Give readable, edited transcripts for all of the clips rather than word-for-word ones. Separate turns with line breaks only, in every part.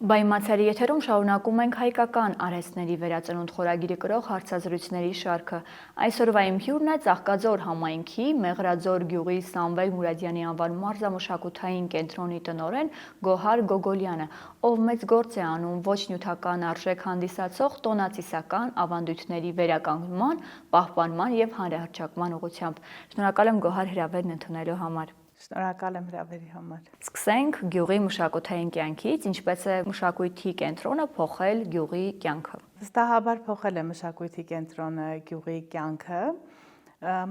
Բայմացարի եթերում շարունակում ենք հայկական արհեստների վերածնունդ խորագիրը կրող հարցազրույցների շարքը։ Այսօրվա իմ հյուրն է Ծաղկաձոր համայնքի Մեղրաձոր գյուղի Սամվել Մուրադյանի անվան մարզամշակութային կենտրոնի տնօրեն Գոհար Գոգոլյանը, ով մեծ գործ է անում ոչ նյութական արժեք հանդիսացող տոնածիսական ավանդույթների վերականգնման, պահպանման և հանրահռչակման ուղղությամբ։ Շնորհակալ եմ Գոհար հրավերն ընդունելու համար։
Շնորհակալ եմ հրավերի համար։
Սկսենք գյուղի մշակութային կյանքից, ինչպես է մշակույթի կենտրոնը փոխել գյուղի կյանքը։
Վստահաբար փոխել է մշակույթի կենտրոնը գյուղի կյանքը։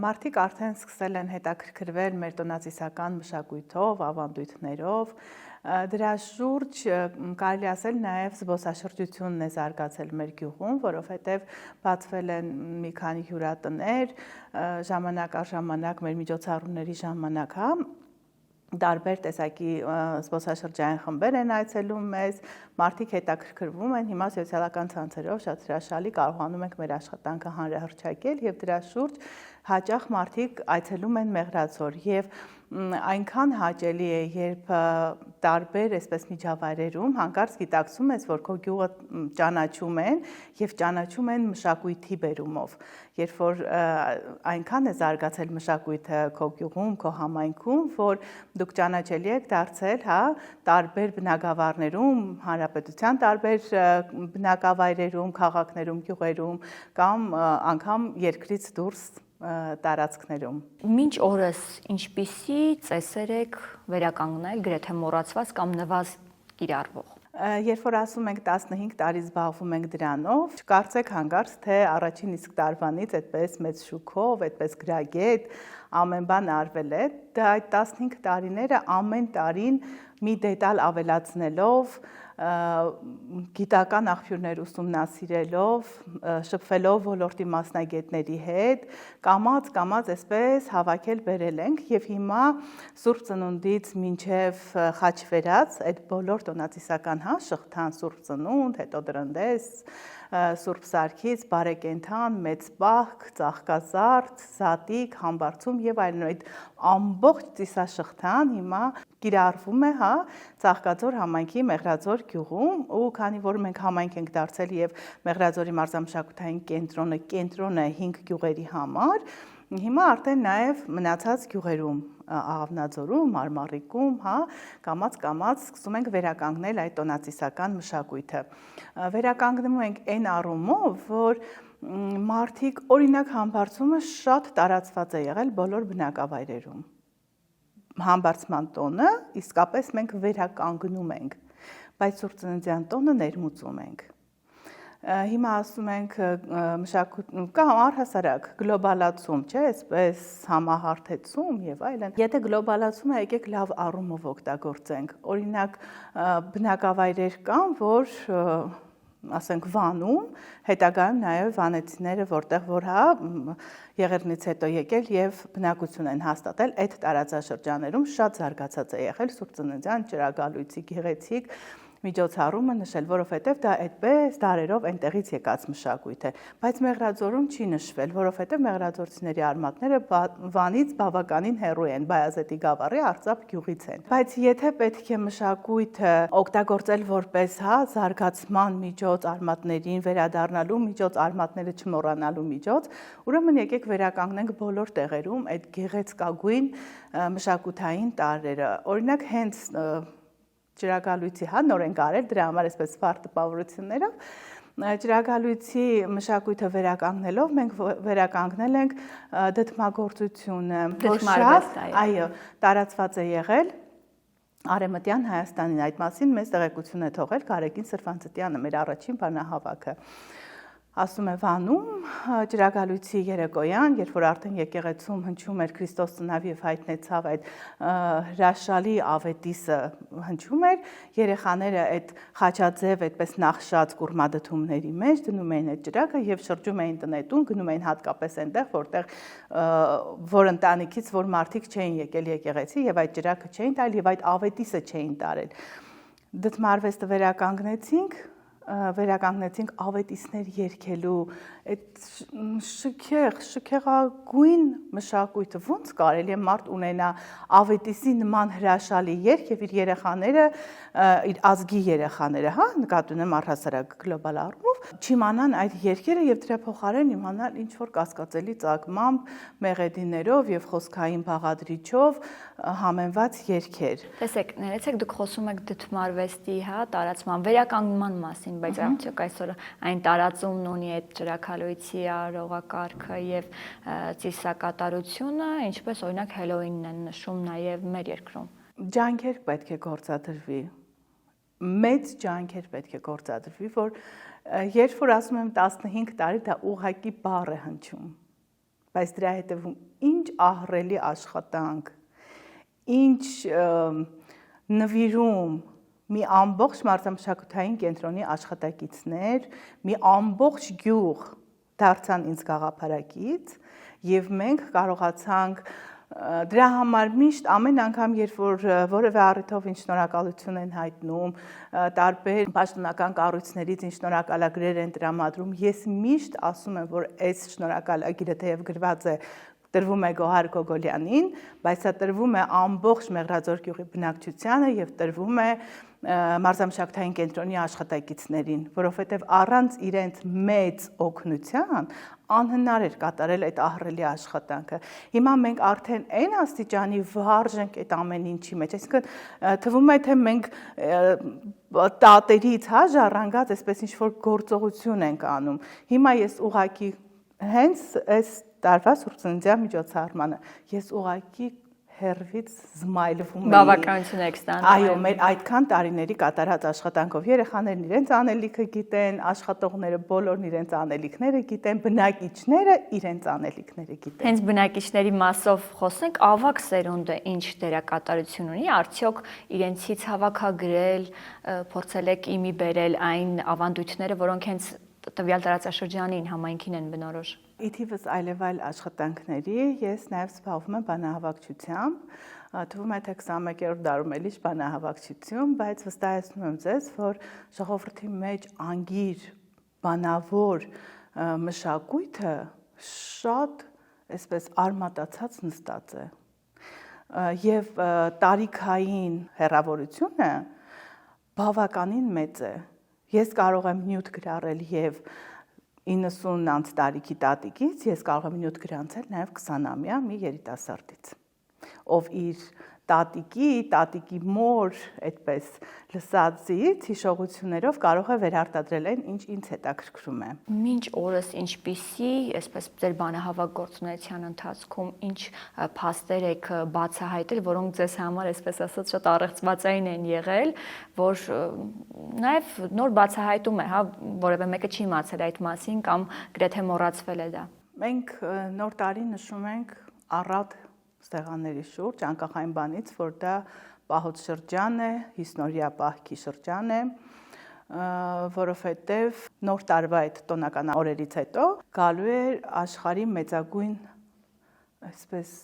Մարդիկ արդեն սկսել են հետաքրքրվել մեր տոնածիսական մշակույթով, ավանդույթներով։ Դրա շուրջ կարելի ասել նաև զբոսաշրջությունն է զարգացել մեր գյուղում, որովհետև բացվել են մի քանի հյուրատներ, ժամանակ առ ժամանակ մեր միջոցառումների ժամանակ, տարբեր տեսակի զբոսաշրջային խմբեր են այցելում մեզ, մարդիկ հետաքրքրվում են, հիմա սոցիալական ցանցերով շատ հրաշալի կարողանում ենք մեր աշխատանքը հանրահռչակել եւ դրա շուրջ հաճախ մարդիկ այցելում են Մեղրաձոր եւ այնքան հաճելի է, երբ տարբեր այսպես միջավայրերում հանկարծ գիտակցում ես, որ քո գյուղը ճանաչում են եւ ճանաչում են մշակույթի բերումով, երբ որ այնքան է զարգացել մշակույթը քո գյուղում, քո համայնքում, որ դուք ճանաչելի եք դարձել, տարբեր բնակավարներում, հանրապետության տարբեր բնակավայրերում, քաղաքներում, գյուղերում կամ անգամ երկրից դուրս տարածքներում։
Մինչ օրս ինչպիսի ծեսեր եք վերականգնել գրեթե մոռացված կամ նվազ կիրառվող։
Երբ որ ասում ենք 15 տարի զբաղվում ենք դրանով, չկարծեք հանկարծ, թե առաջին իսկ տարվանից այդպես մեծ շուքով, այդպես գրագետ ամեն բան արվել է։ Դա այդ 15 տարիները ամեն տարին մի դետալ ավելացնելով, գիտական աղբյուրներ ուսումնասիրելով, շփվելով ոլորտի մասնագետների հետ, կամաց այսպես հավաքել բերել ենք եւ հիմա Սուրբ Ծնունդից մինչեւ Խաչվերած այդ բոլոր տոնածիսական շղթան Սուրբ Ծնունդ, հետո Դրնդես, Սուրբ Սարգից, Բարեկենդան, Մեծ Պահք, Ծաղկազարդ, Զատիկ, Համբարձում եւ այլն, այդ ամբողջ ծիսաշղթան հիմա կիրառվում է, Ծաղկաձոր համայնքի Մեղրաձոր գյուղում, ու քանի որ մենք համայնք ենք դարձել եւ Մեղրաձորի մարզամշակութային կենտրոնը 5 գյուղերի համար, հիմա արդեն նաև մնացած գյուղերում, Աղավնաձորում, Մարմառիկում, կամաց սկսում ենք վերականգնել այդ տոնածիսական մշակույթը։ Վերականգնում ենք այն առումով, որ մարդիկ, օրինակ Համբարձումը շատ տարածված է եղել բոլոր բնակավայրերում։ Համբարձման տոնը իսկապես մենք վերականգնում ենք, բայց Սուրբ Ծննդյան տոնը ներմուծում ենք։ Հիմա ասում ենք կամ առհասարակ գլոբալացում, չէ, այսպես համահարթեցում եւ այլն։ Եթե գլոբալացումը եկեք լավ առումով օգտագործենք, օրինակ բնակավայրեր կան, որ ասենք Վանում, հետագայում նաև վանեցիները, որտեղ որ Եղեռնից հետո եկել եւ բնակություն են հաստատել, այդ տարածաշրջաներում շատ զարգացած է եղել Սուրբ Ծննդյան ճրագալույցի գեղեցիկ միջոցառումը նշել, որովհետև դա այդպես դարերով այնտեղից եկած մշակույթ է, բայց Մեղրաձորում չի նշվել, որովհետև մեղրաձորցիների արմատները Վանից բավականին հեռու են, Բայազետի գավառի Արծափ գյուղից են։ Բայց եթե պետք է մշակույթը օգտագործել որպես զարգացման միջոց, արմատներին վերադառնալու միջոց, արմատները չմոռանալու միջոց, ուրեմն եկեք վերականգնենք բոլոր տեղերում այդ գեղեցկագույն մշակութային տարրերը։ Օրինակ հենց ճրագալույցի նոր ենք արել, դրա համար այսպես վառ տպավորություններով, ճրագալույցի մշակույթը վերականգնելով, մենք վերականգնել ենք դդմագործությունը, որ շատ, այո, տարածված է եղել Արևմտյան Հայաստանին, այդ մասին մեծ տեղեկություն է թողել Գարեգին Սրվանցտյանը, մեր առաջին բանահավաքը։ Ասում է Վանում ճրագալույցի երեկոյան, երբ որ արդեն եկեղեցում հնչում էր Քրիստոս ծնավ եւ հայտնեցավ այդ հրաշալի ավետիսը հնչում էր, երեխաները այդ խաչաձև այդպես նախշած կուրմադդումների մեջ դնում էին այդ ճրագը եւ շրջում էին տնետուն, գնում էին հատկապես այնտեղ, որտեղ որ ընտանիքից որ մարդիկ չէին եկել եկեղեցի եւ այդ ճրագը չէին տալ եւ այդ ավետիսը չէին տարել։ Դդմարվեստը վերականգնեցինք, վերականգնեցինք ավետիսներ երգելու, այդ շքեղագույն մշակույթը ոնց կարելի է մարդ ունենա ավետիսի նման հրաշալի երգ եւ իր երեխաները, իր ազգի երեխաները, հա, նկատի ունեմ առհասարակ գլոբալ առումով, չիմանան այդ երգերը եւ դրա փոխարեն իմանալ ինչ որ կասկածելի ծագմամբ, մեղեդիներով եւ խոսքային բաղադրիչով համենված երգեր։
Տեսեք, ներեցեք դուք խոսում եք դդմարվեստի, հա, տարածման, վերականգնման մասին, բայց արդյոք այսօր այն տարածումն ունի այդ ճրագալույցի արողակարգը եւ ծիսակատարությունը, ինչպես օրինակ Հելոուինն են նշում նաեւ մեր երկրում։
Ջանքեր պետք է գործադրվի։ Մեծ ջանքեր պետք է գործադրվի, որ երբ որ ասում եմ 15 տարի, դա ուղղակի բառ է հնչում։ Բայց դրա հետևում ինչ ահռելի աշխատանք, ինչ նվիրում, մի ամբողջ մարզամշակութային կենտրոնի աշխատակիցներ, մի ամբողջ գյուղ դարձան ինձ գաղափարակից եւ մենք կարողացանք դրա համար միշտ ամեն անգամ երբ որ որևէ առիթով ինձ շնորհակալություն են հայտնում, տարբեր պաշտոնական կառույցներից ինձ շնորհակալագրեր են տրամադրում, ես միշտ ասում եմ, որ այս շնորհակալագիրը թեև գրված է տրվում է Գոհար Գոգոլյանին, բայց սա տրվում է ամբողջ Մեղրաձոր գյուղի բնակչությանը եւ տրվում է մարզամշակութային կենտրոնի աշխատակիցներին, որովհետեւ առանց իրենց մեծ օգնության անհնար էր կատարել այդ ահռելի աշխատանքը։ Հիմա մենք արդեն այն աստիճանի վարժ ենք այդ ամեն ինչի մեջ, այսինքն թվում է թե մենք տատերից հա ժառանգած այսպես ինչ որ գործողություն ենք անում։ Հիմա ես ուղակի հենց այս տարվա սուրբծննդյան միջոցառմանը ես ուղակի հերվից զմայլվում եմ։
Բավականություն եք ստանում։
Այո, մեր այդքան տարիների կատարած աշխատանքով երեխաներն իրենց անելիքը գիտեն, աշխատողները բոլորն իրենց անելիքները գիտեն, բնակիչները իրենց անելիքները գիտեն։
Հենց բնակիչների մասով խոսենք, ավագ սերունդը ինչ դերակատարություն ունի, արդյոք իրենցից հավաքագրել, փորձել եք իմի բերել այն ավանդույթները, որոնք հենց տվյալ տարածաշրջանին համայնքին են բնորոշ։
Իթիվս այլևայլ աշխատանքների ես նաև զբաղվում եմ բանահավաքչությամբ, թվում է թե 21-րդ դարում էլի բանահավաքչություն, բայց վստահեցնում եմ ձեզ, որ ժողովրդի մեջ անգիր բանավոր մշակույթը շատ այսպես արմատացած նստած է եւ տարիքային հեռավորությունը բավականին մեծ է։ Ես կարող եմ նյութ գրառել եւ 90-անց տարիքի տատիկից, ես կարող եմ նյութ գրանցել նաեւ 20-ամյա մի երիտասարդից, ով իր տատիկի մոր այդպես լսածից հիշողություններով կարող է վերարտադրել այն, ինչ ինձ հետաքրքրում է։
Մինչ օրս ինչպիսի, այսպես ձեր բանահավաք գործունեության ընթացքում ինչ փաստեր եք բացահայտել, որոնք ձեզ համար, այսպես ասած, շատ առեղծվածային են եղել, որ նաև նոր բացահայտում է, հա, որևէ մեկը չի իմացել այդ մասին կամ գրեթե մոռացվել է դա։
Մենք նոր տարի նշում ենք առատ ստեղանների շուրջ, անկախ այն բանից, որ դա պահոց շրջան է, հիսնորյա պահքի շրջան է, որովհետև նոր տարվա այդ տոնական օրերից հետո գալու է աշխարհի մեծագույն այսպես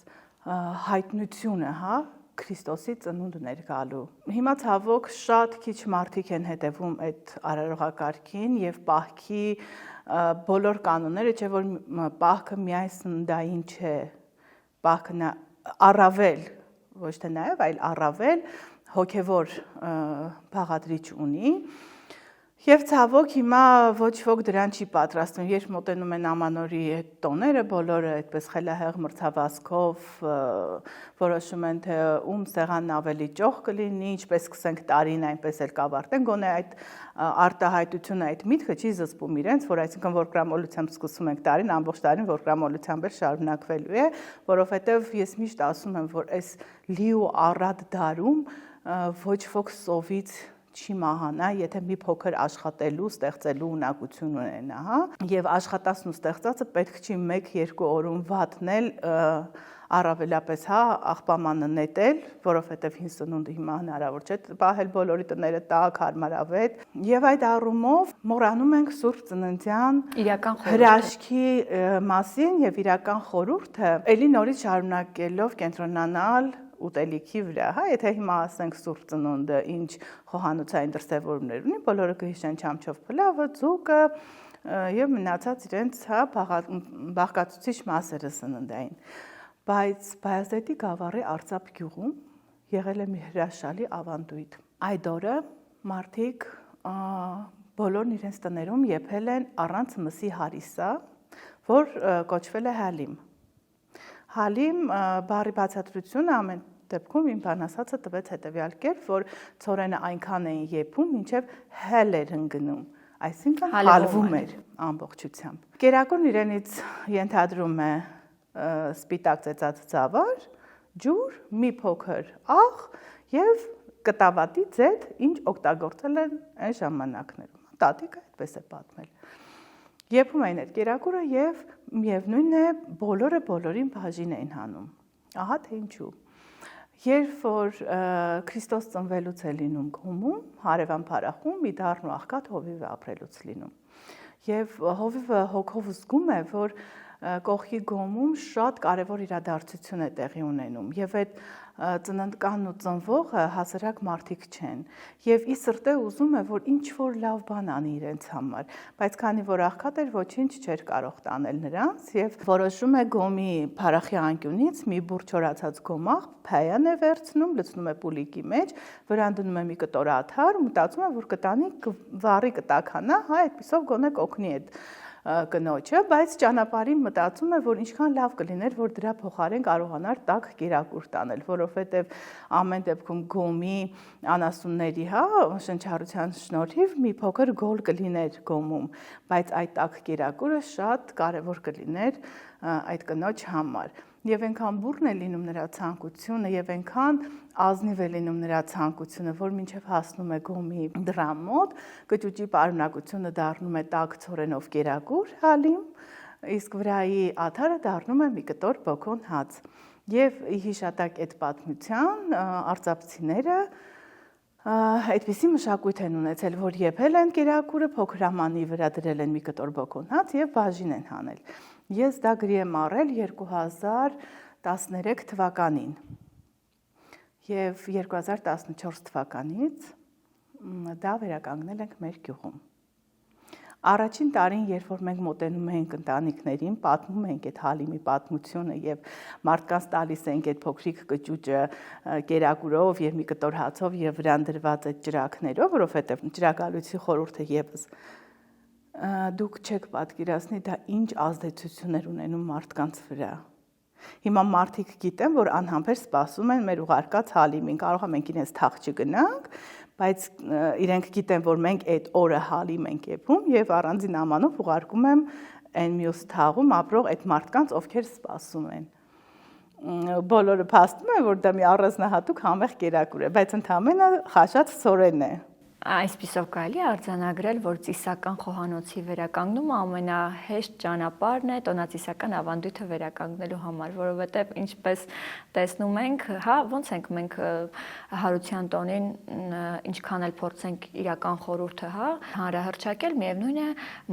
հայտնությունը, հա, Քրիստոսի ծնունդն էր գալու։ Հիմա ցավոք շատ քիչ մարդիկ են հետևում այդ արարողակարգին եւ պահքի բոլոր կանոնները, չէ՞ որ պահքը միայն սննդային չէ, պահքը առավել, ոչ թե նաև, այլ առավել հոգևոր բաղադրիչ ունի եւ ցավոք հիմա ոչ ոք դրան չի պատրաստվում, երբ մոտենում են ամանորի այդ տոները, բոլորը այդպես խելահեղ մրցավազքով որոշում են թե ում սեղանն ավելի ճոխ կլինի, ինչպես սկսենք տարին, այնպես էլ կավարտեն, գոնե այդ արտահայտությունը, այդ միտքը չի զսպում իրենց, որ այսինքն որ գրամոլությամբ սկսում ենք տարին, ամբողջ տարին որ գրամոլությամբ էլ շարունակվելու է, որովհետև ես միշտ ասում եմ, որ այս լի ու առատ դարում ոչ ոք սովից չի մահանա, եթե մի փոքր աշխատելու, ստեղծելու ունակություն ունենա, հա, եւ աշխատածն ու ստեղծածը պետք չի 1-2 օրում վատնել, առավելապես, հա, աղբամանը նետել, որովհետեւ 50 հիմա հնարավոր չէ պահել բոլորի տները տակ, հարմարավետ, եւ այդ առումով մոռանում ենք Սուրբ Ծննդյան հրաշքի մասին եւ իրական խորհուրդը, ելի նորից շարունակելով կենտրոնանալ ուտելիքի վրա, հա, եթե հիմա ասենք սուրբ ծնունդը ինչ խոհանոցային դրսևորումներ ունի, բոլորը կհիշեն չամչով փլավը, ձուկը եւ մնացած իրենց հա բաղկացուցիչ մասերը սննդային։ Բայց Բայազետի գավառի Արծափ գյուղում եղել է մի հրաշալի ավանդույթ։ Այդ օրը մարդիկ բոլորն իրենց տներում եփել են առանց մսի հարիսա, որ կոչվել է հալիմ։ Հալիմ բառի բացատրությունը ամեն դեպքում իմ բանասացը տվեց հետևյալ կերպ, որ ցորենը այնքան էին եփում, մինչև հել էր ընկնում, այսինքն հալվում էր ամբողջությամբ։ Կերակուրն իրենից ենթադրում է սպիտակ ծեծած ծավալ, ջուր, մի փոքր աղ եւ կտավատի ձեթ, ինչ օգտագործել են այն ժամանակներում։ Տատիկը այդպես է պատմել։ Եփում էին այդ կերակուրը եւ միևնույնն է բոլորը բոլորին բաժին էին հանում։ Ահա թե ինչու։ Երբ որ Քրիստոս ծնվելուց է լինում գոմում, հարևան փարախում մի դառն ու աղքատ հովիվ է ապրելուց լինում։ Եվ հովիվը հոգով զգում է, որ կողքի գոմում շատ կարևոր իրադարձություն է տեղի ունենում եւ այդ ծննդկանն ու ծնվողը հասարակ մարդիկ չեն եւ ի սրտե ուզում է որ ինչ որ լավ բան անի իրենց համար, բայց քանի որ աղքատ էր ոչինչ չէր կարող տանել նրանց եւ որոշում է գոմի փարախի անկյունից մի բուր չորացած գոմաղ փայան է վերցնում, լցնում է պուլիկի մեջ, վրան դնում է մի կտոր աթար ու մտածում է որ կտանի վառի կտականա, հա այդպեսով գոնե կօգնի այդ կնոջը, բայց ճանապարհին մտածում է, որ ինչքան լավ կլիներ, որ դրա փոխարեն կարողանար տաք կերակուր տանել, որովհետև ամեն դեպքում գոմի անասունների, հա, շնչառության շնորհիվ մի փոքր գոլ կլիներ գոմում, բայց այդ տաք կերակուրը շատ կարևոր կլիներ այդ կնոջ համար։ Եվ այնքան բուրն է լինում նրա ցանկությունը եւ այնքան ազնիվ է լինում նրա ցանկությունը, որ մինչեւ հասնում է գոմի դրան մոտ, կճուճի պարունակությունը դառնում է տաք ցորենով կերակուր հալիմ, իսկ վրայի աթարը դառնում է մի կտոր բոկոն հաց։ Եվ հիշատակ այդ պատմության արծափցիները այդպիսի մշակույթ են ունեցել, որ եփել են կերակուրը, փոքր ամանի վրա դրել են մի կտոր բոկոն հաց եւ բաժին են հանել։ Ես դա գրի եմ առել 2013 թվականին և 2014 թվականից դա վերականգնել ենք մեր գյուղում։ Առաջին տարին, երբ որ մենք մոտենում ենք ընտանիքներին, պատմում ենք այդ հալիմի պատմությունը եւ մարդկանց տալիս ենք այդ փոքրիկ կճուճը կերակուրով եւ մի կտոր հացով եւ վրան դրված այդ ճրակներով, որովհետեւ ճրակալույցի խորհուրդը եւս դուք չեք պատկերացնի դա ինչ ազդեցություն էր ունենում մարդկանց վրա։ Հիմա մարդիկ գիտեն, որ անհամբեր սպասում են մեր ուղարկած հալիմին, կարող է մենք իրենց թաղ չգնանք, բայց իրենք գիտեն, որ մենք այդ օրը հալիմ ենք եփում եւ առանձին ամանով ուղարկում եմ այն մյուս թաղում ապրող այդ մարդկանց, ովքեր սպասում են։ Բոլորը փաստում են, որ դա մի առանձնահատուկ համեղ կերակուր է, բայց ընդհանրապես խաշած սորեն է։
Այսպիսով կարելի է արձանագրել, որ ծիսական խոհանոցի վերականգնումը ամենահեշտ ճանապարհն է տոնածիսական ավանդույթը վերականգնելու համար, որովհետև ինչպես տեսնում ենք, հա, ոնց ենք մենք հարության տոնին ինչքան էլ փորձենք իրական խորհուրդը, հա, հանրահռչակել, միևնույն է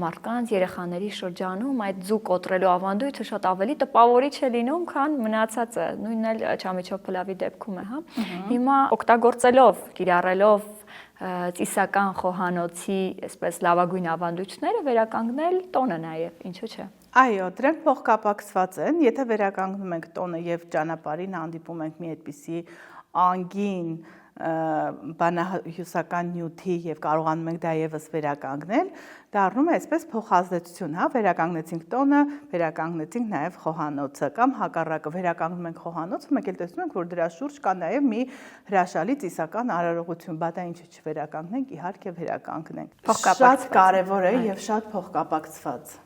մարդկանց երեխաների շրջանում այդ ձու կոտրելու ավանդույթը շատ ավելի տպավորիչ է լինում, քան մնացածը, նույնն էլ չամիչով փլավի դեպքում է, հա։ Հիմա օգտագործելով, կիրառելով ծիսական խոհանոցի այսպես լավագույն ավանդույթները վերականգնել տոնը նաև, ինչու՞ չէ։
Այո, դրանք փոխկապակցված են, եթե վերականգնում ենք տոնը եւ ճանապարհին հանդիպում ենք մի այդպիսի անգին բանահյուսական նյութի եւ կարողանում ենք դա եւս վերականգնել, դառնում է այսպես փոխազդեցություն, հա, վերականգնեցինք տոնը, վերականգնեցինք նաեւ խոհանոցը կամ հակառակը, վերականգնում ենք խոհանոցը, մենք էլ տեսնում ենք, որ դրա շուրջ կա նաեւ մի հրաշալի ծիսական արարողություն, բա դա ինչու չվերականգնենք, իհարկե վերականգնենք։ Շատ կարեւոր է եւ շատ փոխկապակցված։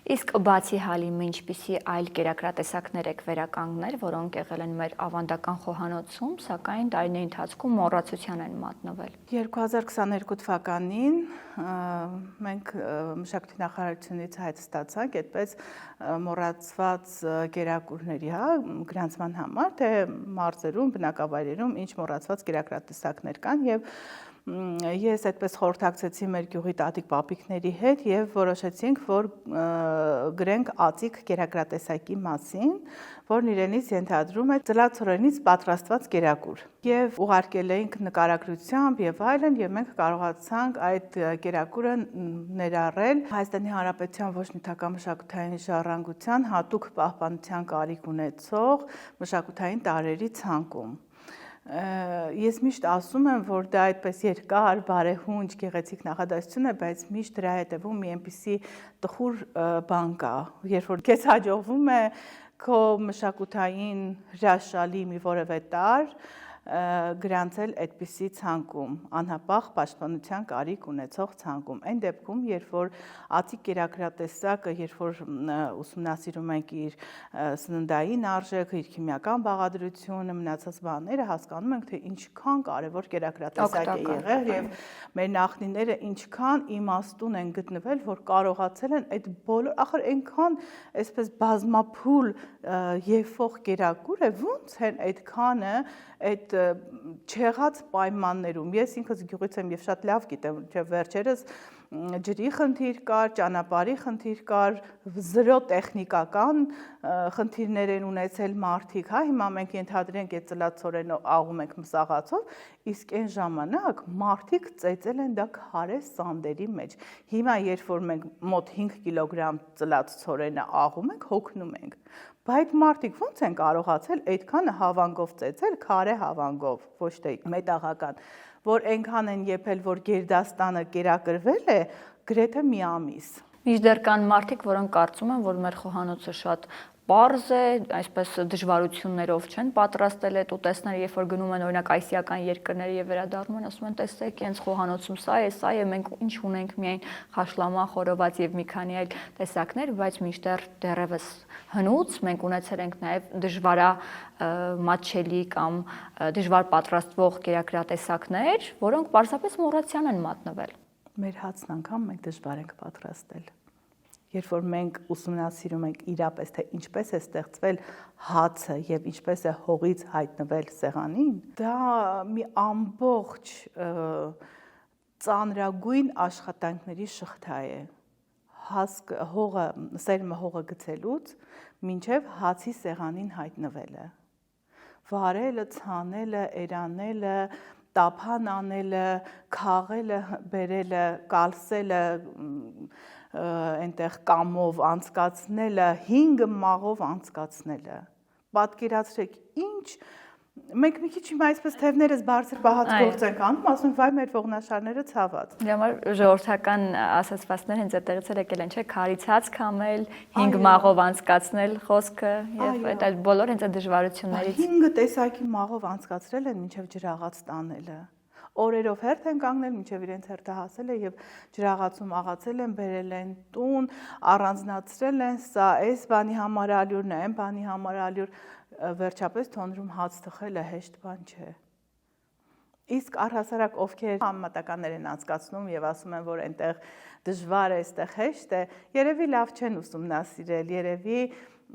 Իսկ բացի հալիմի ինչպիսի այլ կերակրատեսակներ եք վերականգնել, որոնք եղել են մեր ավանդական խոհանոցում, սակայն տարիների ընթացքում մոռացության են մատնվել։
2022 թվականին մենք մշակույթի նախարարությունից հայտ ստացանք այդպես մոռացված կերակուրների, հա, գրանցման համար, թե մարզերում, բնակավայրերում ինչ մոռացված կերակրատեսակներ կան եւ ես այդպես խորհրդակցեցի մեր գյուղի տատիկ պապիկների հետ եւ որոշեցինք, որ գրենք ածիկ կերակրատեսակի մասին, որն իրենից ենթադրում է ծլացորենից պատրաստված կերակուր։ Եվ ուղարկել էինք նկարագրությամբ եւ այլն, եւ մենք կարողացանք այդ կերակուրը ներառել Հայաստանի Հանրապետության ոչ նյութական մշակութային ժառանգության հատուկ պահպանության կարիք ունեցող մշակութային տարրերի ցանկում։ Ես միշտ ասում եմ, որ դա այդպես երկար, բարեհունչ, գեղեցիկ նախադասություն է, բայց միշտ դրա հետևում մի այնպիսի տխուր բան կա, երբ որ քեզ հաջողվում է քո մշակութային հրաշալի մի որևէ տարր գրանցել այդպիսի ցանկում, անհապաղ պաշտպանության կարիք ունեցող ցանկում։ Այն դեպքում, երբ որ ածիկ կերակրատեսակը, երբ որ ուսումնասիրում ենք իր սննդային արժեքը, իր քիմիական բաղադրությունը, մնացած բաները, հասկանում ենք, թե ինչքան կարևոր կերակրատեսակ է եղել եւ մեր նախնիները ինչքան իմաստուն են գտնվել, որ կարողացել են այդ բոլոր, ախր այնքան այսպես բազմափուլ եփող կերակուր է, ոնց են այդքանը այդ չեղած պայմաններում, ես ինքս գյուղից եմ եւ շատ լավ գիտեմ, թե վերջերս ջրի խնդիր կար, ճանապարհի խնդիր կար, զրո տեխնիկական խնդիրներ են ունեցել մարդիկ, հա, հիմա մենք ենթադրենք այդ ծլացորենը աղում ենք մսաղացով, իսկ այն ժամանակ մարդիկ ծեծել են դա քարե սանդերի մեջ։ Հիմա երբ որ մենք մոտ 5 կիլոգրամ ծլացորենը աղում ենք, հոգնում ենք։ Բայց մարդիկ ո՞նց են կարողացել այդքանը հավանգով ծեծել, քարե հավանգով, ոչ թե մետաղական, որ այնքան են եփել, որ գերդաստանը կերակրվել է գրեթե մի ամիս։
Մինչդեռ կան մարդիկ, որոնք կարծում են, որ մեր խոհանոցը շատ պարզ է, այսպես դժվարություններով չեն պատրաստել այդ ուտեստները, երբ որ գնում են օրինակ ասիական երկրները եւ վերադառնում են, ասում են, տեսեք, հենց խոհանոցում սա է, մենք ինչ ունենք միայն խաշլամա, խորոված եւ մի քանի այլ տեսակներ, բայց մինչդեռ դեռևս հնուց մենք ունեցել ենք նաեւ դժվարա մատչելի կամ դժվար պատրաստվող կերակրատեսակներ, որոնք պարզապես մոռացիան են մատնվել։
Մեր հացն անգամ մենք դժվար ենք պատրաստել։ Երբ որ մենք ուսումնասիրում ենք իրապես, թե ինչպես է ստեղծվել հացը եւ ինչպես է հողից հայտնվել սեղանին, դա մի ամբողջ ծանրագույն աշխատանքների շղթա է։ Սերմը հողը գցելուց մինչև հացի սեղանին հայտնվելը։ Վարելը, ցանելը, էրանելը, տափան անելը, քաղելը, բերելը, կալսելը, այնտեղ կամով անցկացնելը, 5 մաղով անցկացնելը։ Պատկերացրեք, ինչ մենք մի քիչ հիմա այսպես թևներս բարձր պահած գործ ենք անում, ասում ենք, վայ մեր ողնաշարները ցաված։
Դրա համար ժողովրդական ասացվածքներ հենց այդտեղից էլ եկել են, չէ՞, քարից հաց քամել, 5 մաղով անցկացնել խոսքը եւ այդ բոլոր հենց այդ դժվարություններից։
5 տեսակի մաղով անցկացրել են մինչև ջրաղաց տանելը։ Օրերով հերթ են կանգնել, մինչև իրենց հերթը հասել է եւ ջրաղացում աղացել են, բերել են տուն, առանձնացրել են, սա այս բանի համար ալյուրն է, այն բանի համար ալյուր, վերջապես թոնրում հաց թխելը հեշտ բան չէ։ Իսկ առհասարակ ովքեր համեմատականներ են անցկացնում եւ ասում են, որ այնտեղ դժվար է, այստեղ հեշտ է, երևի լավ չեն ուսումնասիրել, երևի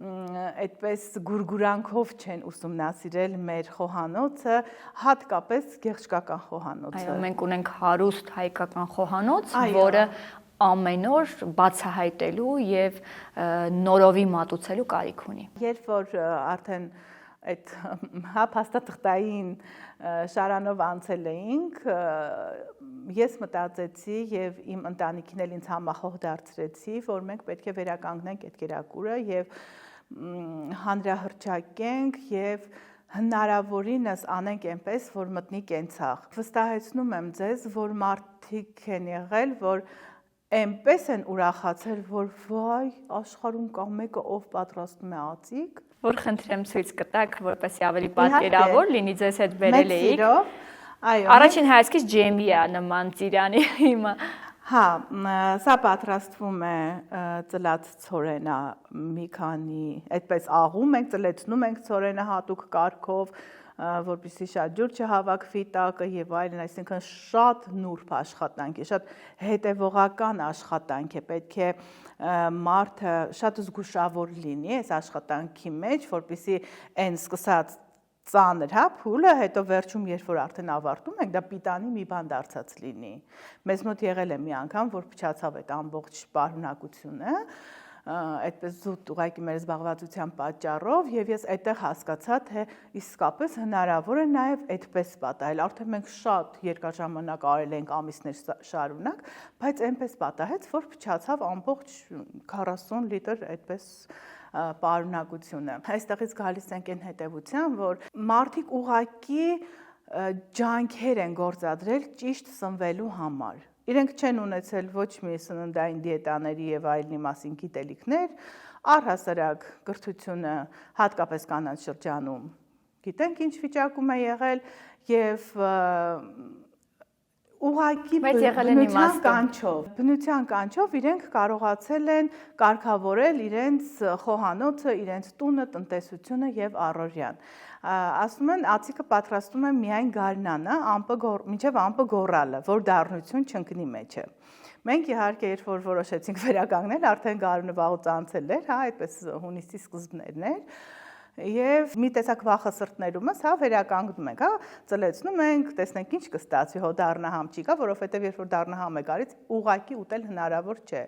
այդպես գուրգուրանքով չեն ուսումնասիրել մեր խոհանոցը, հատկապես գեղչկական խոհանոցը։
Այո, մենք ունենք հարուստ հայկական խոհանոց, որը ամեն օր բացահայտելու եւ նորովի մատուցելու կարիք ունի։
Երբ որ արդեն այդ փաստաթղթային շարանով անցել էինք, ես մտածեցի եւ իմ ընտանիքին էլ ինձ համախոհ դարձրեցի, որ մենք պետք է վերականգնենք այդ կերակուրը եւ հանրահռչակենք եւ հնարավորինս անենք այնպես, որ մտնի կենցաղ։ Վստահեցնում եմ ձեզ, որ մարդիկ են եղել, որ այնպես են ուրախացել, որ վայ, աշխարհում կա մեկը, ով պատրաստում է ածիկ,
որ խնդրեմ ցույց կտաք, որպեսզի ավելի պատկերավոր լինի, ձեզ հետ բերել էիք։
Այո։
Առաջին հայացքից ջեմի է նման ծիրանի հիմա։
Հա, սա պատրաստվում է ծլած ցորենը մի քանի, այդպես աղում ենք, ծլեցնում ենք ցորենը հատուկ կարգով, որպեսզի շատ ջուր չհավաքվի տակը եւ այլն, այսինքն շատ նուրբ աշխատանք է, շատ հետեւողական աշխատանք է, պետք է մարդը շատ զգուշավոր լինի այս աշխատանքի մեջ, որպեսզի այն սկսած ծանր, հա, փուլը, հետո վերջում երբ որ արդեն ավարտում ենք, դա պիտանի մի բան դարձած լինի։ Մեզ մոտ եղել է մի անգամ, որ փչացավ այդ ամբողջ պարունակությունը, այդպես զուտ ուղղակի մեր զբաղվածության պատճառով եւ ես այդտեղ հասկացա, թե իսկապես հնարավոր է նաեւ այդպես պատահել։ Արդեն մենք շատ երկար ժամանակ արել ենք ամիսներ շարունակ, բայց այնպես պատահեց, որ փչացավ ամբողջ 40 լիտր այդպես պարունակությունը։ Այստեղից գալիս ենք այն հետևության, որ մարդիկ ուղղակի ջանքեր են գործադրել ճիշտ սնվելու համար։ Իրենք չեն ունեցել ոչ մի սննդային դիետաների եւ այլնի մասին գիտելիքներ, առհասարակ կրթությունը հատկապես կանանց շրջանում գիտենք ինչ վիճակում է եղել եւ ուղղակի բնության կանչով իրենք կարողացել են կարգավորել իրենց խոհանոցը, իրենց տունը, տնտեսությունը եւ առօրյան։ Ասում են ածիկը պատրաստում են միայն գարնանը, մինչև ամպը գոռալը, որ դառնություն չընկնի մեջը։ Մենք իհարկե երբ որ որոշեցինք վերականգնել, արդեն գարունը վաղուց անցել էր, հա, այդպես հունիսի սկզբներն էր։ Եվ մի տեսակ վախասրտներումս, հա, վերականգնում ենք, հա, ծլեցնում ենք, տեսնենք ինչ կստացվի, հո դառնահամ չի գա, որովհետև երբ որ դառնահամ է գալիս, ուղղակի ուտել հնարավոր չէ։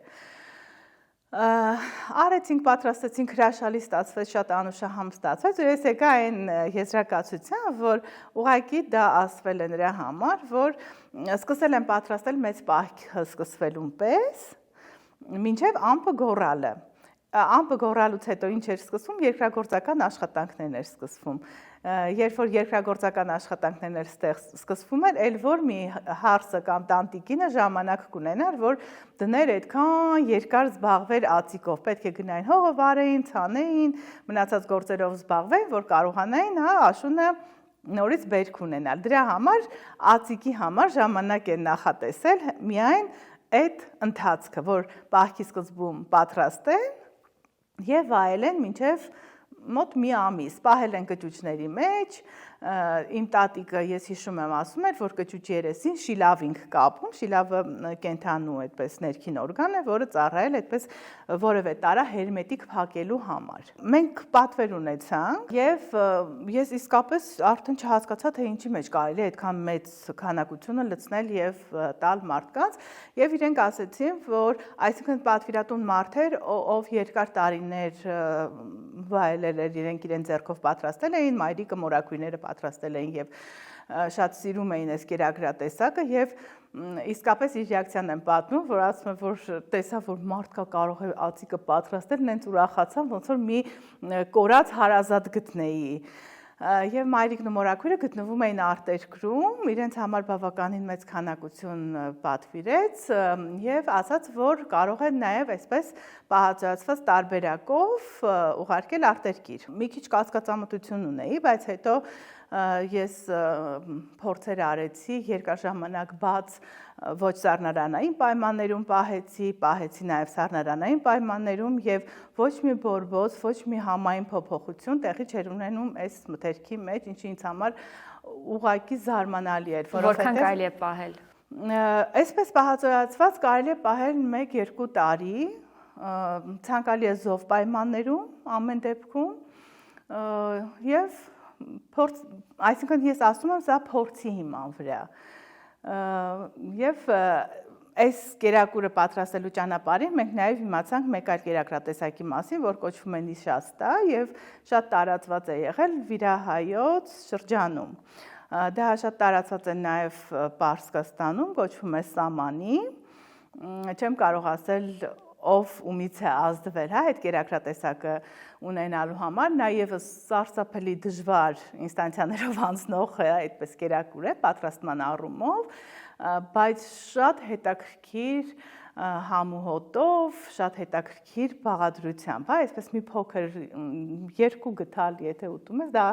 Արեցինք, պատրաստեցինք, հրաշալի ստացվեց, շատ անուշահամ ստացվեց, ու ես եկա այն եզրակացության, որ ուղղակի դա ասվել է նրա համար, որ սկսել են պատրաստել մեծ պահքը սկսվելուն պես, մինչև ամպը գոռալը։ Ամպը գոռալուց հետո ինչ էր սկսվում, երկրագործական աշխատանքներն էր սկսվում։ Երբ որ երկրագործական աշխատանքներն էր սկսվում էր, էլ որ մի հարսը կամ տանտիկինը ժամանակ կունենար, որ դներ այդքան երկար զբաղվեր ածիկով, պետք է գնային հողը վարեին, ցանեին, մնացած գործերով զբաղվեին, որ կարողանային, հա, աշունը նորից բերք ունենալ։ Դրա համար ածիկի համար ժամանակ են նախատեսել միայն այդ ընթացքը, որ պահքի սկզբում պատրաստեն եւ վայելեն մինչեւ մոտ մի ամիս, պահել են կճուճների մեջ, իմ տատիկը ես հիշում եմ ասում էր, որ կճուճի երեսին շիլավ ինք կապում, շիլավը կենթանու այդպես ներքին օրգան է, որը ծառայել այդպես որևէ տարա հերմետիկ փակելու համար։ Մենք պատվեր ունեցանք եւ ես իսկապես արդեն չհասկացա, թե ինչի մեջ կարելի է այդքան մեծ քանակությունը լցնել եւ տալ մարդկանց եւ իրենք ասեցին, որ այսինքն պատվիրատուն մարդեր, ով երկար տարիներ վայելել էր, իրենք իրեն ձեռքով պատրաստել էին, մայրիկը մորաքույրները պատրաստել էին եւ շատ սիրում էին այս կերակրատեսակը եւ իսկապես իր ռեակցիան եմ պատմում, որ ասում է, որ տեսա, որ մարդկա կարող է ածիկը պատրաստել, նենց ուրախացան, ոնց որ մի կորած հարազատ գտնեի։ Եվ մայրիկն ու մորաքույրը գտնվում էին արտերկրում, իրենց համար բավականին մեծ քանակություն պատվիրեց եւ ասաց, որ կարող են նաեւ այսպես պահածոյացված տարբերակով ուղարկել արտերկիր։ Մի քիչ կասկածամտություն ունեի, բայց հետո ես փորձեր արեցի, երկար ժամանակ բաց ոչ սառնարանային պայմաններում պահեցի նաև սառնարանային պայմաններում եւ ոչ մի բորբոց, ոչ մի համային փոփոխություն տեղի չէր ունենում այս մթերքի մեջ, ինչը ինձ համար ուղղակի զարմանալի էր,
որովհետեւ որքան կարելի է պահել։
Այսպես պահածոյացված կարելի է պահել 1-2 տարի, ցանկալի է զով պայմաններում ամեն դեպքում եւ այսինքն ես ասում եմ, սա փորձի հիման վրա։ Եվ այս կերակուրը պատրաստելու ճանապարհին մենք նաև իմացանք մեկ այլ կերակրատեսակի մասին, որ կոչվում է նիշաստա եւ շատ տարածված է եղել Վիրահայոց շրջանում։ Դա շատ տարածված է նաև Պարսկաստանում, կոչվում է սամանի։ Չեմ կարող ասել ով ումից է ազդվել, հա, այդ կերակրատեսակը ունենալու համար, նաև սարսափելի դժվար ինստանցիաներով անցնող այդպես կերակուր է պատրաստման առումով, բայց շատ հետաքրքիր համուհոտով, շատ հետաքրքիր բաղադրությամբ, հա, այսպես մի փոքր 2 գթալ, եթե ուտում ես, դա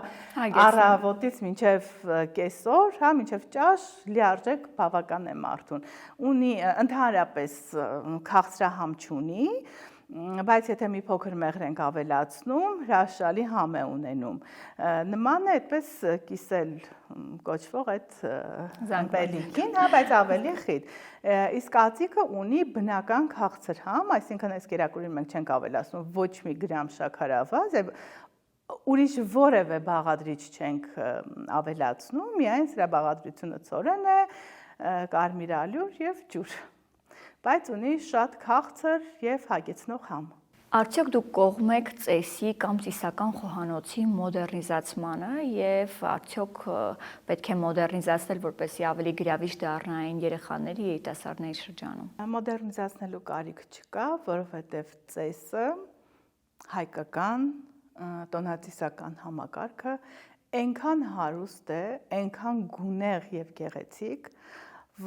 առավոտից մինչև կեսօր, հա, մինչև ճաշ լիարժեք բավական է մարդուն։ Ունի ընդհանրապես քաղցրահամ չունի, բայց եթե մի փոքր մեղր ենք ավելացնում, հրաշալի համ է ունենում։ Նման է այդպես կիսել կոչվող այդ զամբելիքին, հա, բայց ավելի խիտ։ Իսկ ածիկը ունի բնական քաղցր համ, այսինքն այս կերակուրին մենք չենք ավելացնում ոչ մի գրամ շաքարավազ, ուրիշ որևէ բաղադրիչ չենք ավելացնում, միայն սրա բաղադրությունը ցորեն է, կարմիր ալյուր եւ ջուր։ Բայց ունի շատ քաղցր եւ հագեցնող համ։
Արդյոք դուք կողմ եք ծեսի կամ ծիսական խոհանոցի մոդեռնիզացմանը եւ արդյոք պետք է մոդեռնիզացնել, որպեսզի ավելի գրավիչ դառնային երեխաների երիտասարդների շրջանում։
Մոդեռնիզացնելու կարիք չկա, որովհետեւ ծեսը հայկական տոնածիսական համակարգը այնքան հարուստ է, այնքան գունեղ եւ գեղեցիկ,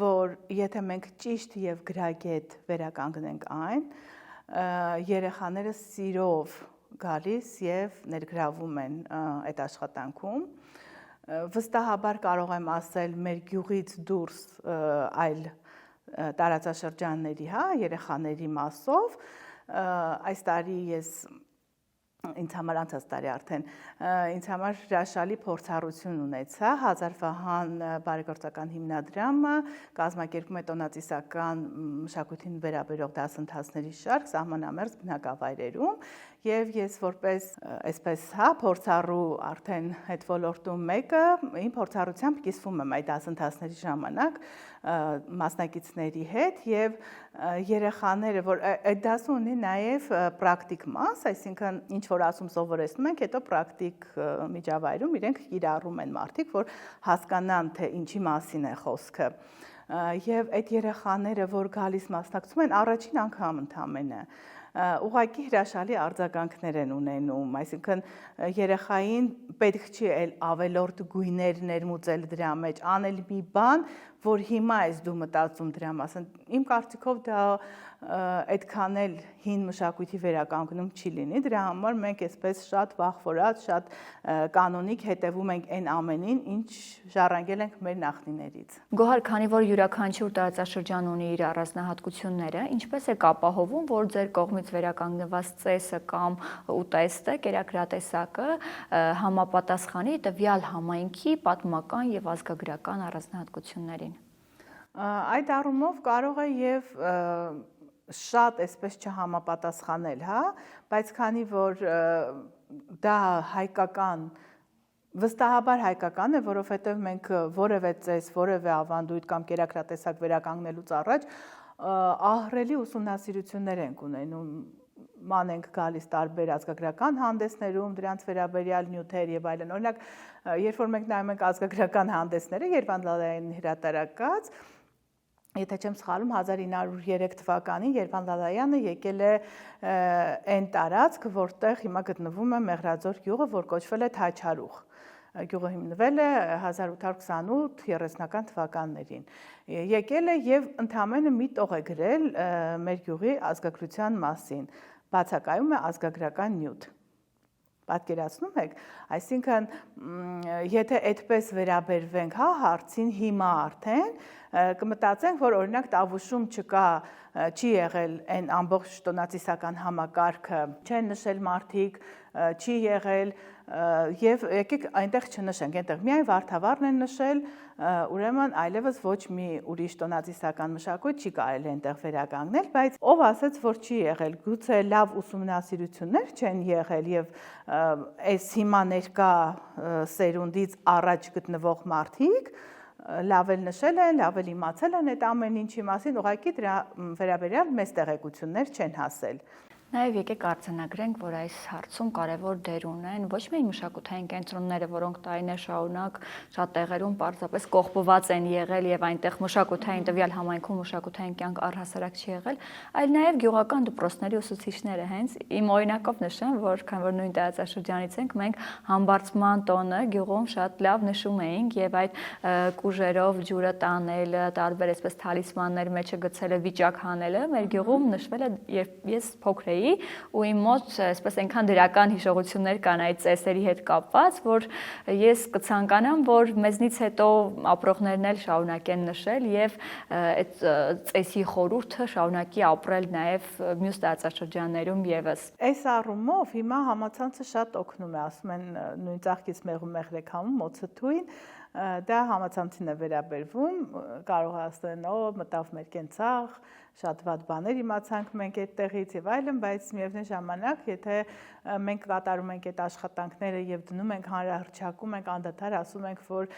որ եթե մենք ճիշտ եւ գրագետ վերականգնենք այն, երեխաները սիրով գալիս եւ ներգրավում են այդ աշխատանքում։ Վստահաբար կարող եմ ասել մեր գյուղից դուրս այլ տարածաշրջանների, երեխաների մասով, այս տարի ինձ համար անցած տարի արդեն ինձ համար հրաշալի փորձառություն ունեցա Հազար Վահան բարեգործական հիմնադրամը կազմակերպում է տոնածիսական մշակույթին վերաբերող դասընթացների շարք սահմանամերձ բնակավայրերում եւ ես որպես այսպես փորձառու արդեն այդ ոլորտում մեկը իմ փորձառությամբ կիսվում եմ այդ դասընթացների ժամանակ մասնակիցների հետ եւ երեխաները որ այդ դասը ունի նաեւ պրակտիկ մաս, այսինքն ինչ որ ասում սովորեցնում ենք, հետո պրակտիկ միջավայրում իրենք կիրառում են մարդիկ, որ հասկանան թե ինչի մասին է խոսքը։ Եվ այդ երեխաները, որ գալիս մասնակցում են, առաջին անգամ ընդամենը ուղղակի հրաշալի արձագանքներ են ունենում, այսինքն երեխային պետք չի էլ ավելորդ գույներ ներմուծել դրա մեջ, անել մի բան, որ հիմա ես դու մտածում դրա մասին։ Իմ կարծիքով դա այդքան էլ հին մշակույթի վերականգնում չի լինի, դրա համար մենք այսպես շատ վախվորած, շատ կանոնիկ հետևում ենք այն ամենին, ինչ ժառանգել ենք մեր նախնիներից։
Գոհար, քանի որ յուրաքանչյուր տարածաշրջան ունի իր առանձնահատկությունները, ինչպես եք ապահովում, որ ձեր կողմից վերականգնված ծեսը կամ ուտեստը, կերակրատեսակը համապատասխանի տվյալ համայնքի պատմական եւ ազգագրական առանձնահատկություններին։
Այդ առումով կարող է եւ շատ այսպես չհամապատասխանել, բայց քանի որ դա հայկական վստահաբար հայկական է, որովհետև մենք որևէ ծես, որևէ ավանդույթ կամ կերակրատեսակ վերականգնելուց առաջ ահռելի ուսումնասիրություններ ենք ունենում, ման ենք գալիս տարբեր ազգագրական հանդեսներում, դրանց վերաբերյալ նյութեր եւ այլն։ Օրինակ, երբ որ մենք նայում ենք ազգագրական հանդեսները, Երվանդ Լալայանի հրատարակած, եթե չեմ սխալվում 1903 թվականին Երվանդ Լալայանը եկել է այն տարածք, որտեղ հիմա գտնվում է Մեղրաձոր գյուղը, որ կոչվել է Թաչարուխ։ Գյուղը հիմնվել է 1828-30-ական թվականներին։ Եկել է եւ ընդամենը մի տող է գրել մեր գյուղի ազգագրության մասին։ Բացակայում է ազգագրական նյութ։ Պատկերացնում եք, այսինքն եթե այդպես վերաբերվենք հարցին հիմա արդեն կմտածենք, որ օրինակ Տավուշում չի եղել այն ամբողջ տոնածիսական համակարգը, չեն նշել մարդիկ, չի եղել եւ եկեք այնտեղ չնշենք, այնտեղ միայն Վարդավառն են նշել, ուրեմն այլևս ոչ մի ուրիշ տոնածիսական մշակույթ չի կարելի այնտեղ վերականգնել, բայց ով ասաց, որ չի եղել, գուցե լավ ուսումնասիրություններ չեն եղել եւ այս հիմա ներկա սերունդից առաջ գտնվող մարդիկ լավ էլ նշել են, լավ էլ իմացել են այդ ամեն ինչի մասին, ուղղակի դրա վերաբերյալ մեծ տեղեկություններ չեն հասել։
Նաև եկեք արձանագրենք, որ այս հարցում կարևոր դեր ունեն ոչ միայն մշակութային կենտրոնները, որոնք տարիներ շարունակ շատ տեղերում պարզապես կողպված են եղել եւ այնտեղ մշակութային տվյալ համայնքում մշակութային կյանք առհասարակ չի եղել, այլ նաև գյուղական դպրոցների ուսուցիչները հենց իմ օրինակով նշեմ, որ քանի որ նույն տարածաշրջանից ենք, մենք համբարձման տոնը գյուղում շատ լավ նշում էինք եւ այդ կուժերով ջուրը տանելը, տարբեր այսպես թալիսմաններ մեջը գցելը, վիճակ հանելը մեր գյուղում նշվել է, երբ ես փոքր էի ու իմ մոտ այսպես այնքան դրական հիշողություններ կան այդ ծեսերի հետ կապված, որ ես կցանկանամ, որ մեզնից հետո ապրողներն էլ շարունակեն նշել եւ այդ ծեսի խորհուրդը շարունակի ապրել նաեւ մյուս տարածաշրջաններում եւս։
Այս առումով հիմա համացանցը շատ օգնում է, ասում են նույն ծաղկից մեղու մեղրեք համում մոցը թույն, դա համացանցին է վերաբերվում, կարող է ասեն, մտավ մեր կենցաղ, շատ վատ բաներ իմացանք մենք այդտեղից եւ այլն, բայց միևնույն ժամանակ, եթե մենք կատարում ենք այդ աշխատանքները եւ դնում ենք հանրահռչակում ենք անդադար ասում ենք, որ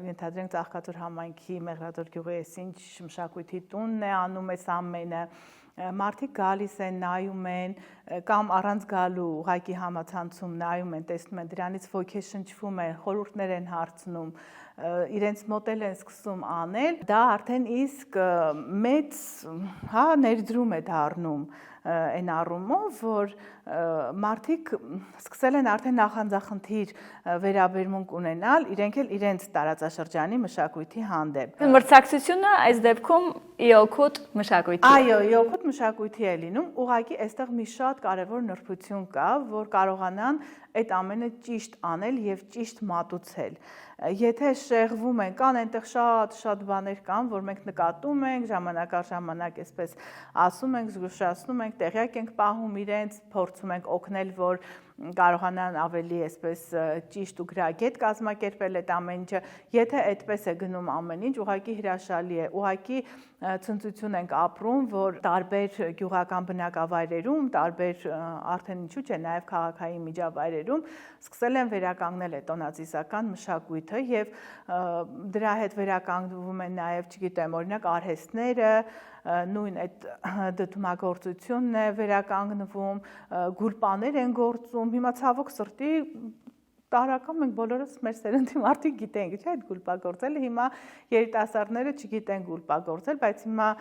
ենթադրենք Ծաղկաձոր համայնքի Մեղրադոր գյուղի այսինչ մշակույթի տունն է անում այս ամենը, մարդիկ գալիս են, նայում են, կամ առանց գալու ուղղակի համացանցում նայում են, տեսնում են դրանից ոգեշնչվում են, խորհուրդներ են հարցնում, իրենց մոդել են սկսում անել, դա արդեն իսկ մեծ ներդրում է դառնում այն առումով, որ մարդիկ սկսել են արդեն նախանձախնդիր վերաբերմունք ունենալ, իրենք էլ իրենց տարածաշրջանի մշակույթի հանդեպ։
Մրցակցությունը այս դեպքում իօքուտ մշակույթի։
Այո, իօքուտ մշակույթի է լինում, ուղղակի այստեղ մի շատ կարևոր նրբություն կա, որ կարողանան այդ ամենը ճիշտ անել եւ ճիշտ մատուցել։ Եթե շեղվում են, կան այնտեղ շատ բաներ կան, որ մենք նկատում ենք, ժամանակ առ ժամանակ այսպես ասում ենք, զգուշացնում ենք, տեղյակ ենք պահում իրենց, փորձում ենք օգնել, որ կարողանան ավելի այսպես ճիշտ ու գրագետ կազմակերպել այդ ամեն ինչը, եթե այդպես է գնում ամեն ինչ, ուղղակի հրաշալի է, ուղղակի ցնծություն ենք ապրում, որ տարբեր գյուղական բնակավայրերում, տարբեր արդեն ինչու՞ չէ, նաև քաղաքային միջավայրերում սկսել են վերականգնել այդ տոնածիսական մշակույթը եւ դրա հետ վերականգնվում են նաև, չգիտեմ, օրինակ արհեստները, նույն այդ դդումագործությունն է վերականգնվում, գուլպաներ են գործում, հիմա ցավոք սրտի տարական մենք բոլորս մեր սերնդի մարդիկ գիտենք, չէ՞, այդ գուլպագործելը, հիմա երիտասարդները չգիտեն գուլպագործել, բայց հիմա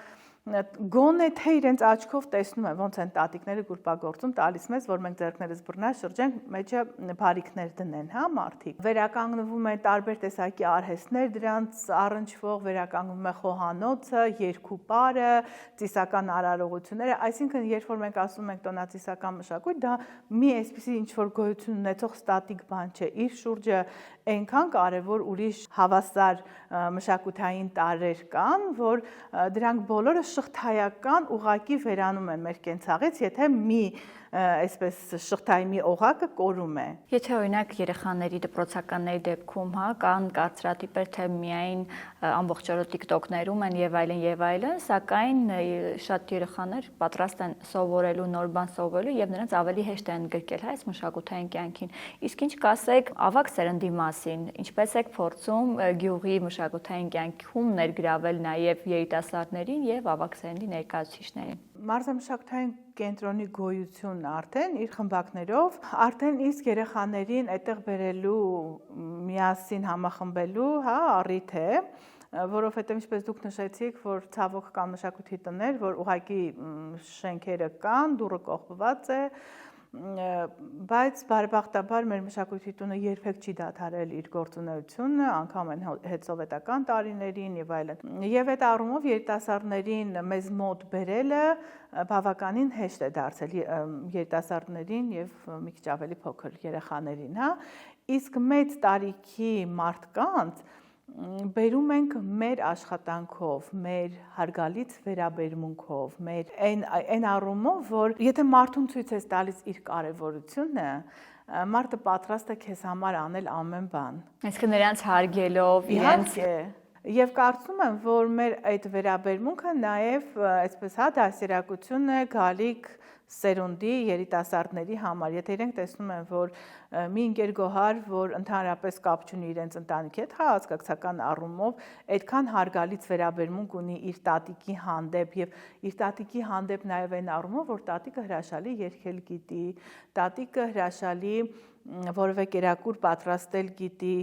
գոնե թե իրենց աչքով տեսնում են ոնց են տատիկները գուլպագործում, տալիս մեզ, որ մենք ձեռքներս բռնած շրջենք, մեջը բարիկներ դնեն, հա, մարդիկ։ Վերականգնվում են տարբեր տեսակի արհեստներ, դրանց առնչվող վերականգնվում է խոհանոցը, երկուպարը, ծիսական արարողությունները, այսինքն երբ որ մենք ասում ենք տոնածիսական մշակույթ, դա մի այսպիսի ինչ որ գոյություն ունեցող ստատիկ բան չէ, իր շուրջը այնքան կարևոր ուրիշ հավասար մշակութային տարրեր կան, որ դրանք բոլորը շղթայական ուղակի վերանում են մեր կենցաղից, եթե մի այսպես շղթայի մի օղակը կորում է։
Եթե օրինակ երեխաների դպրոցականների դեպքում, հա, կան կարծրատիպեր, թե միայն ամբողջ օրը TikTok-ներում են եւ այլն, սակայն շատ երեխաներ պատրաստ են սովորելու նոր բան սովորելու եւ նրանց ավելի հեշտ է ընդգրկել այս մշակութային կյանքին։ Իսկ ինչ կասեք ավագ սերնդի մասին, ինչպես եք փորձում գյուղի մշակութային կյանքում ներգրավել նաեւ երիտասարդներին եւ ավագ սերնդի ներկայացուցիչներին։
Մարզամշակութային կենտրոնի գոյությունն արդեն իր խմբակներով արդեն իսկ երեխաներին այդտեղ բերելու, միասին համախմբելու, հա, առիթ է, որովհետև ինչպես դուք նշեցիք, որ ցավոք կան մշակույթի տներ, որ ուղղակի շենքերը կան, դուռը կողպված է, բայց բարեբախտաբար մեր մշակույթի տունը երբեք չի դադարել իր գործունեությունը, անգամ են հետսովետական տարիներին եւ այլն։ Եվ այդ առումով երիտասարդներին մեզ մոտ բերելը բավականին հեշտ է դարձել երիտասարդներին եւ մի քիչ ավելի փոքր երեխաներին, հա։ Իսկ մեծ տարիքի մարդկանց բերում ենք մեր աշխատանքով, մեր հարգալից վերաբերմունքով, մեր այն առումով, որ եթե մարդուն ցույց ես տալիս իր կարևորությունը, մարդը պատրաստ է քեզ համար անել ամեն բան։
Այսինքն նրանց հարգելով, իրենց
Եվ կարծում եմ, որ մեր այդ վերաբերմունքը նաև այսպես հա դասերակցություն է գալիք սերունդի երիտասարդների համար, եթե իրենք տեսնում են, որ մի ընկերգոհար, որ ընդհանրապես կապ չունի իրենց ընտանիքի հետ, հա, հասկացական առումով, այդքան հարգալից վերաբերմունք ունի իր տատիկի հանդեպ եւ իր տատիկի հանդեպ նաև այն առումով, որ տատիկը հրաշալի երգել գիտի, տատիկը հրաշալի որևէ կերակուր պատրաստել գիտի,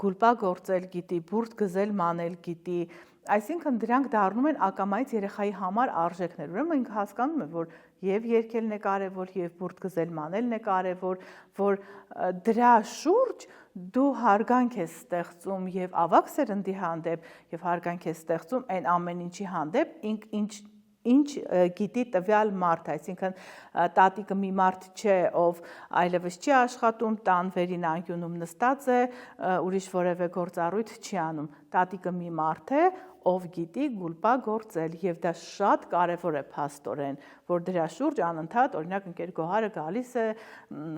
գուլպա գործել գիտի, բուրդ գզել մանել գիտի, այսինքն դրանք դառնում են ակամայից երեխայի համար արժեքներ, ուրեմն մենք հասկանում ենք, որ եւ երգելն է կարեւոր, եւ բուրդ գզել մանելն է կարեւոր, որ դրա շուրջ դու հարգանք ես ստեղծում եւ ավակ սերնդի հանդեպ եւ հարգանք ես ստեղծում այն ամեն ինչի հանդեպ, ինչ գիտի տվյալ մարդ, այսինքն տատիկը մի մարդ չէ, ով այլևս չի աշխատում, տան վերին անկյունում նստած է, ուրիշ որևէ գործառույթ չի անում։ Տատիկը մի մարդ է, ով գիտի գուլպա գործել եւ դա շատ կարեւոր է փաստորեն, որ դրա շուրջ անընդհատ օրինակ ընկեր Գոհարը գալիս է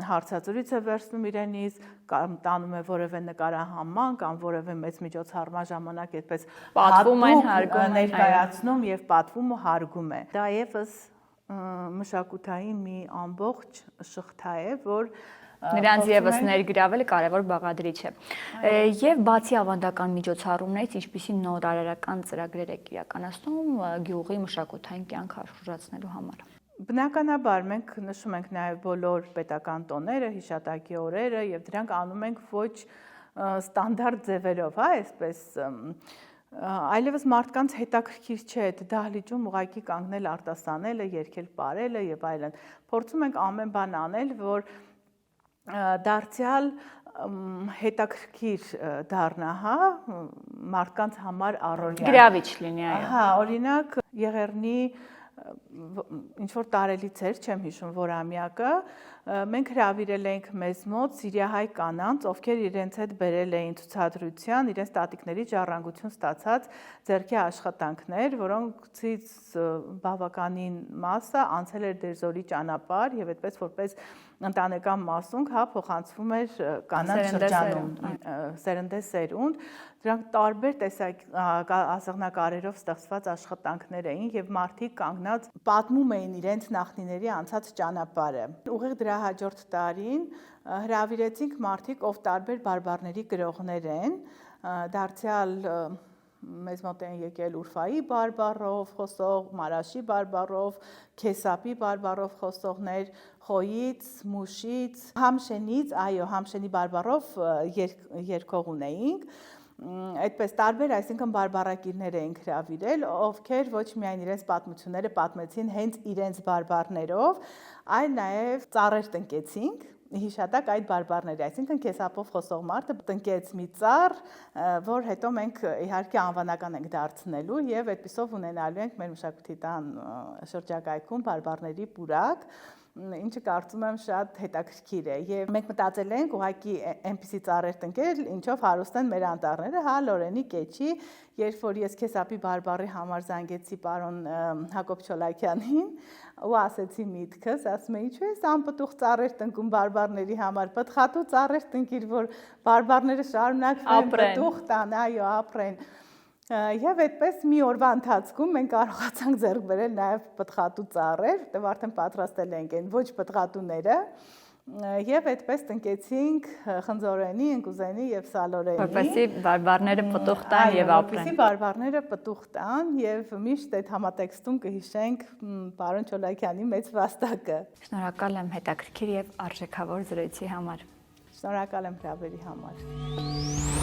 հարցազրույց է վերցնում իրենից, կամ տանում է որևէ նկարահանման կամ որևէ մեծ միջոցառման ժամանակ այդպես
պատվում են, հարգում են,
ներկայացնում եւ պատվում ու հարգում է։ Դա եւս մշակութային մի ամբողջ շղթա է, որ
նրանց եւս ներգրավելը կարևոր բաղադրիչ է։ Եվ բացի ավանդական միջոցառումներից, ինչպիսի նորարարական ծրագրեր եք իրականացնում գյուղի մշակութային կյանքը աշխուժացնելու համար։
Բնականաբար մենք նշում ենք նաև բոլոր պետական տոները, հիշատակի օրերը եւ դրանք անում ենք ոչ ստանդարտ ձևերով, հա, այսպես այլևս մարդկանց հետաքրքիր չէ դահլիճում ուղակի կանգնել արտասանելը, երգել, պարելը եւ այլն։ Փորձում ենք ամեն բան անել, որ դարձյալ հետաքրքիր դառնա, հա, մարդկանց համար առօրյա։
Գրավիչ լինի, այո։
Հա, օրինակ Եղեռնի ինչ որ տարելից էր, չեմ հիշում որամյակը, մենք հրավիրել ենք մեզ մոտ սիրիահայ կանանց, ովքեր իրենց հետ բերել էին ցուցադրության, իրենց տատիկների ժառանգություն ստացած ձեռքի աշխատանքներ, որոնցից բավականին մասը անցել էր դերձորի ճանապարհ եւ այդպես որպես ընտանեկան մասունք, հա, փոխանցվում էր կանանց շրջանում, սերնդե սերունդ, դրանք տարբեր տեսակ ասեղնակարերով ստեղծված աշխատանքներ էին եւ մարդիկ կանգնած պատմում էին իրենց նախնիների անցած ճանապարհը։ Ուղիղ դրա հաջորդ տարին հրավիրեցինք մարդիկ, ով տարբեր բարբառների գրողներ են, դարձյալ մեզ մոտ են եկել Ուրֆայի բարբառով խոսող, Մարաշի բարբառով, Քեսապի բարբառով խոսողներ, Խոյից, Մուշից, Համշենից, այո, Համշենի բարբառով երգող ունեինք։ Այդպես տարբեր, այսինքն բարբառակիրներ էինք հրավիրել, ովքեր ոչ միայն իրենց պատմությունները պատմեցին հենց իրենց բարբառներով, այլ նաև ծառեր տնկեցինք, հիշատակ այդ բարբառների, այսինքն Քեսապով խոսող մարդը տնկեց մի ծառ, որ հետո մենք իհարկե անվանական ենք դարձնելու եւ այդպիսով ունենալու ենք մեր մշակույթի տան շրջակայքում բարբառների պուրակ, ինչը կարծում եմ շատ հետաքրքիր է եւ մենք մտածել ենք ուղղակի այնպիսի ծառեր տնկել, ինչով հարուստ են մեր անտառները, հա, Լորենի կեչի, երբ որ ես Քեսապի բարբառի համար զանգեցի պարոն Հակոբ Չոլակյանին ու ասեցի միտքս, ասում եմ, ինչու ես անպտուղ ծառեր տնկում բարբառների համար, պտղատու ծառեր տնկիր, որ բարբառները շարունակվեն, պտուղ տան, այո, ապրեն։ Եվ այդպես մի օրվա ընթացքում մենք կարողացանք ձեռք բերել նաև պտղատու ծառեր, որտեղ արդեն պատրաստել ենք այն ոչ պտղատուները, եւ այդպես տնկեցինք խնձորենի, ընկուզենի եւ սալորենի։
Որպեսզի բարբառները պտուղ տան եւ ապրեն։
Որպեսզի բարբառները պտուղ տան եւ միշտ այդ համատեքստում կհիշենք պարոն Չոլակյանի մեծ վաստակը։
Շնորհակալ եմ հետաքրքիր եւ արժեքավոր զրույցի համար։
Շնորհակալ եմ հրավերի համար։